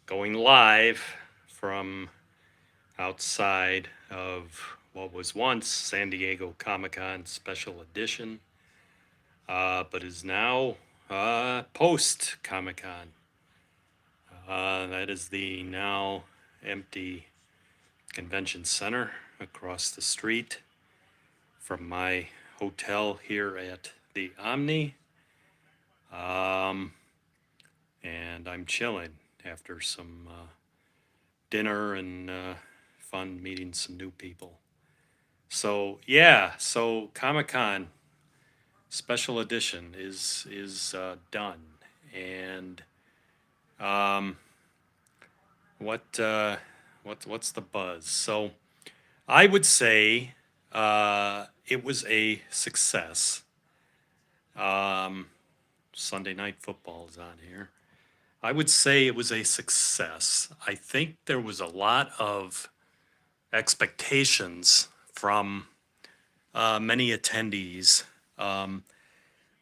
going live from outside of what was once San Diego Comic Con Special Edition, but is now post Comic Con. That is the now empty convention center across the street from my hotel here at the Omni. Um, and I'm chilling after some dinner and fun meeting some new people. So yeah, so Comic Con Special Edition is done, and um, what what's the buzz? So I would say it was a success. Um, Sunday Night Football is on here. I would say it was a success. I think there was a lot of expectations from many attendees, um,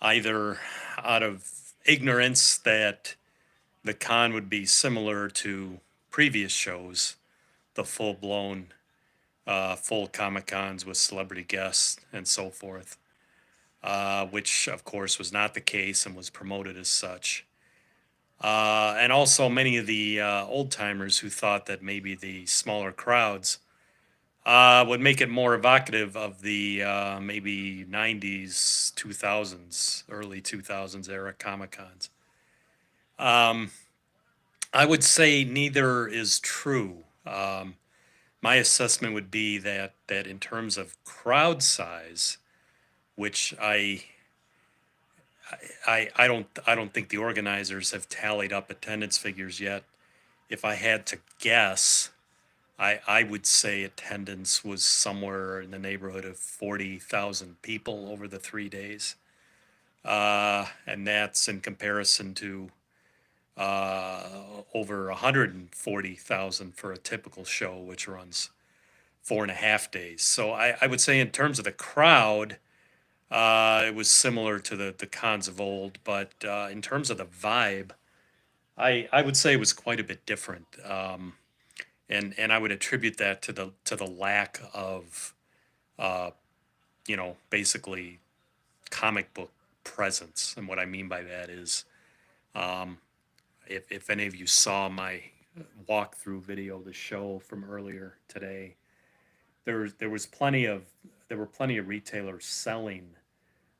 either out of ignorance that the con would be similar to previous shows, the full blown, full Comic Cons with celebrity guests and so forth, which of course was not the case and was promoted as such. And also many of the old timers who thought that maybe the smaller crowds would make it more evocative of the maybe 90s, 2000s, early 2000s era Comic Cons. Um, I would say neither is true. My assessment would be that in terms of crowd size, which I don't think the organizers have tallied up attendance figures yet. If I had to guess, I would say attendance was somewhere in the neighborhood of 40,000 people over the 3 days. And that's in comparison to over 140,000 for a typical show, which runs 4.5 days. So I would say, in terms of the crowd, it was similar to the cons of old, but in terms of the vibe, I would say it was quite a bit different. And I would attribute that to the lack of uh, basically comic book presence. And what I mean by that is, um, if any of you saw my walkthrough video, the show from earlier today, there was plenty of there were plenty of retailers selling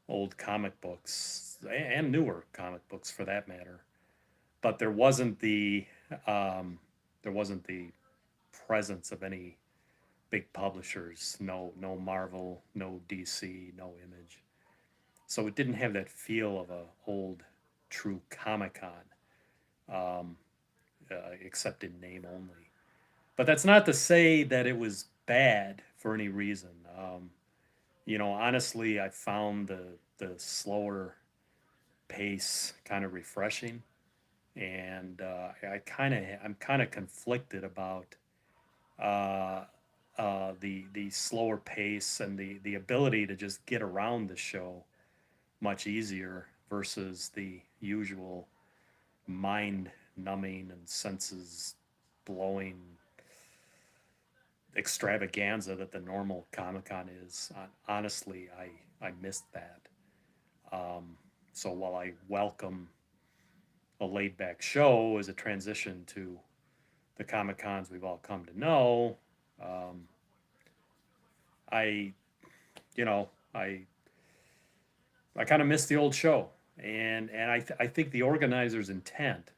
old comic books and newer comic books for that matter, but um, there wasn't the presence of any big publishers. No Marvel, no DC, no Image. So it didn't have that feel of a old true Comic Con, except in name only. But that's not to say that it was bad for any reason. Honestly, I found the slower pace kind of refreshing, and I'm kind of conflicted about uh, the slower pace and the ability to just get around the show much easier versus the usual mind numbing and senses blowing extravaganza that the normal Comic Con is. Honestly, I missed that. Um, so while I welcome a laid back show as a transition to the Comic Cons we've all come to know, um, I you know I kind of missed the old show, and I think the organizers' intent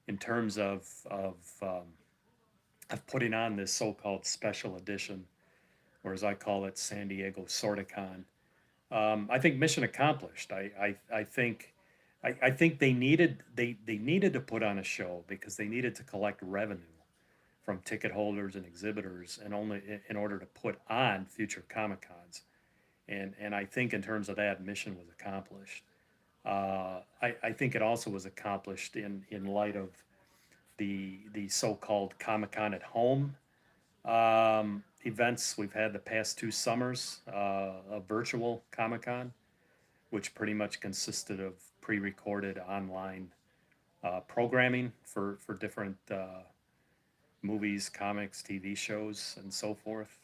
in terms of putting on this so-called special edition, or as I call it, San Diego Sorticon. I think mission accomplished. I think they needed to put on a show because they needed to collect revenue from ticket holders and exhibitors, and only in order to put on future Comic Cons. And I think in terms of that, mission was accomplished. I think it also was accomplished in light of the so-called Comic Con at home events we've had the past 2 summers, a virtual Comic Con, which pretty much consisted of pre-recorded online programming for different movies, comics, TV shows, and so forth.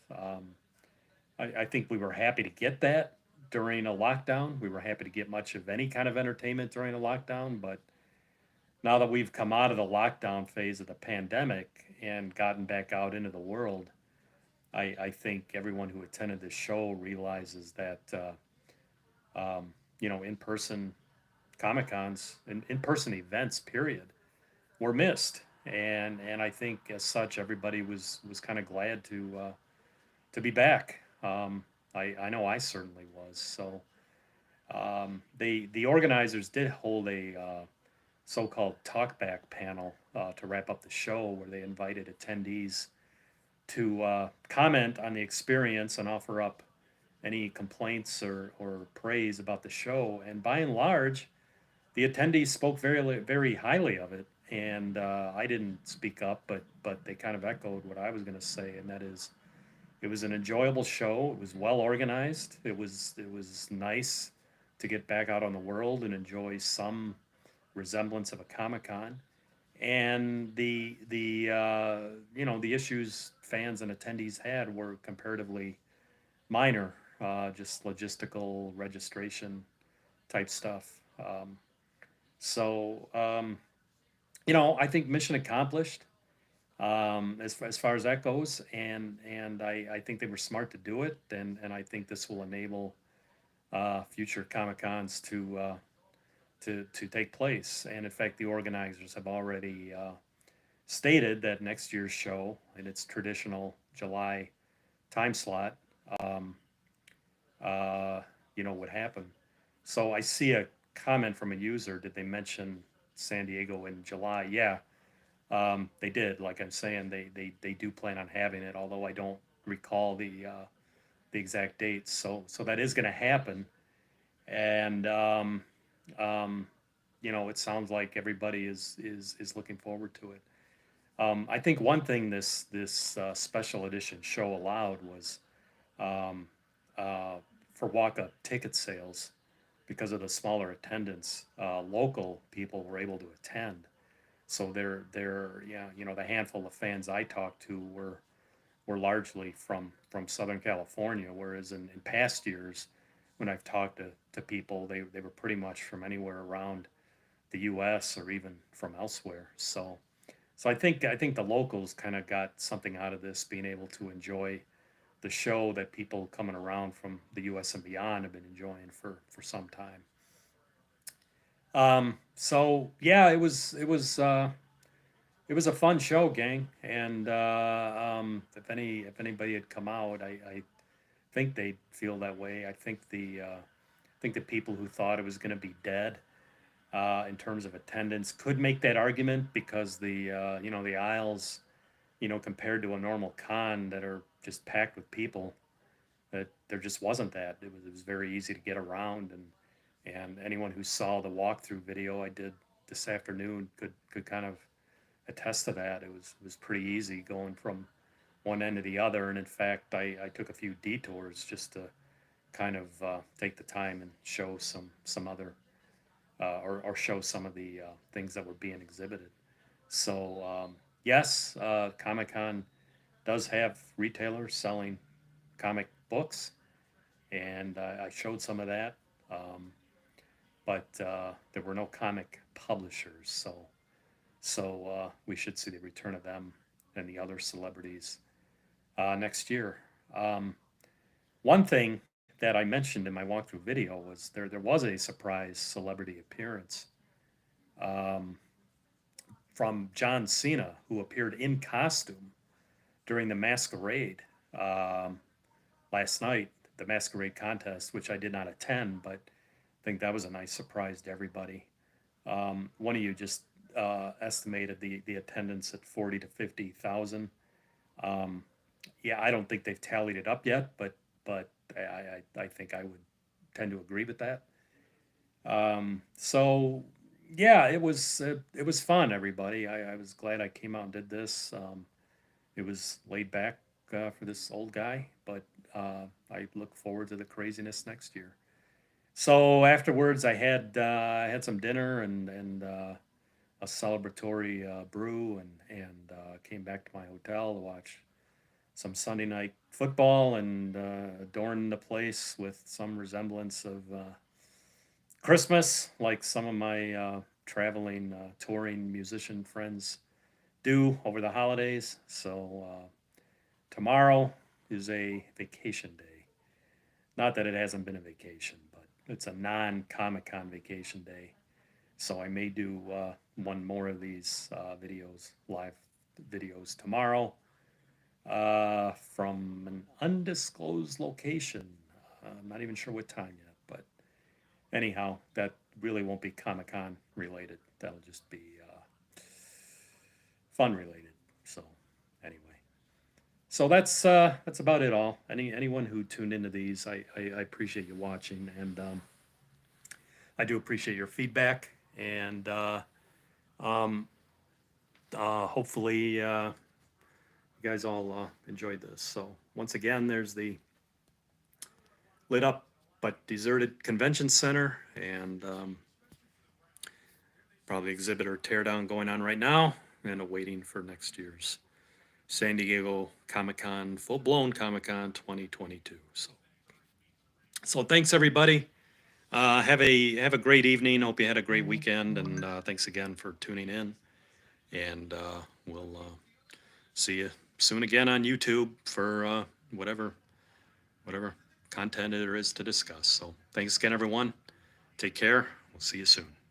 I think we were happy to get that during a lockdown. We were happy to get much of any kind of entertainment during a lockdown, but now that we've come out of the lockdown phase of the pandemic and gotten back out into the world, I think everyone who attended this show realizes that in-person Comic Cons and in-person events, period, were missed, and I think as such, everybody was kind of glad to be back. I know I certainly was. So the organizers did hold a so-called talkback panel to wrap up the show, where they invited attendees to comment on the experience and offer up any complaints or praise about the show. And by and large, the attendees spoke very highly of it. And I didn't speak up, but they kind of echoed what I was going to say, and that is, it was an enjoyable show. It was well organized. It was nice to get back out on the world and enjoy some resemblance of a Comic Con. And the issues fans and attendees had were comparatively minor, just logistical registration type stuff. So I think mission accomplished, as far as that goes, and I think they were smart to do it, and I think this will enable future Comic Cons to take place. And in fact, the organizers have already stated that next year's show, in its traditional July time slot, um, would happen. So I see a comment from a user. Did they mention San Diego in July? Yeah, they did. Like I'm saying, they do plan on having it, although I don't recall the exact dates. So that is going to happen, and um, it sounds like everybody is looking forward to it. I think one thing this special edition show allowed was um, for walk-up ticket sales, because of the smaller attendance. Local people were able to attend, so they're yeah, the handful of fans I talked to were largely from Southern California, whereas in past years, when I've talked to people, they were pretty much from anywhere around the U.S. or even from elsewhere. So I think the locals kind of got something out of this, being able to enjoy the show that people coming around from the U.S. and beyond have been enjoying for some time. So yeah, it was a fun show, gang, and if anybody had come out, I think they'd feel that way. I think the people who thought it was going to be dead in terms of attendance could make that argument, because the aisles, compared to a normal con that are just packed with people, that there just wasn't that. It was very easy to get around, and anyone who saw the walkthrough video I did this afternoon could kind of attest to that. It was pretty easy going from one end to the other, and in fact, I took a few detours just to kind of take the time and show some other or show some of the things that were being exhibited. So yes, Comic Con does have retailers selling comic books, and I showed some of that. But there were no comic publishers, so we should see the return of them and the other celebrities next year. One thing that I mentioned in my walkthrough video was there was a surprise celebrity appearance um, from John Cena, who appeared in costume during the masquerade um, last night, the masquerade contest, which I did not attend, but I think that was a nice surprise to everybody. One of you just estimated the attendance at 40 to 50,000. Um, yeah, I don't think they've tallied it up yet, but I think I would tend to agree with that. So yeah, it was fun, everybody. I was glad I came out and did this. It was laid back for this old guy, but I look forward to the craziness next year. So afterwards, I had some dinner and a celebratory brew and came back to my hotel to watch some Sunday night football and adorn the place with some resemblance of Christmas, like some of my traveling touring musician friends do over the holidays. So tomorrow is a vacation day. Not that it hasn't been a vacation, but it's a non Comic Con vacation day. So I may do one more of these live videos tomorrow from an undisclosed location. I'm not even sure what time yet, but anyhow, that really won't be Comic Con related. That'll just be fun related. So anyway, so that's about it all. Anyone who tuned into these, I appreciate you watching, and I do appreciate your feedback, and um, hopefully you guys all enjoyed this. So once again, there's the lit up but deserted convention center, and probably exhibitor teardown going on right now, and awaiting for next year's San Diego Comic-Con, full-blown Comic-Con 2022. So thanks everybody. Have a great evening. Hope you had a great weekend, and thanks again for tuning in. And we'll see you soon again on YouTube for whatever content there is to discuss. So thanks again, everyone. Take care. We'll see you soon.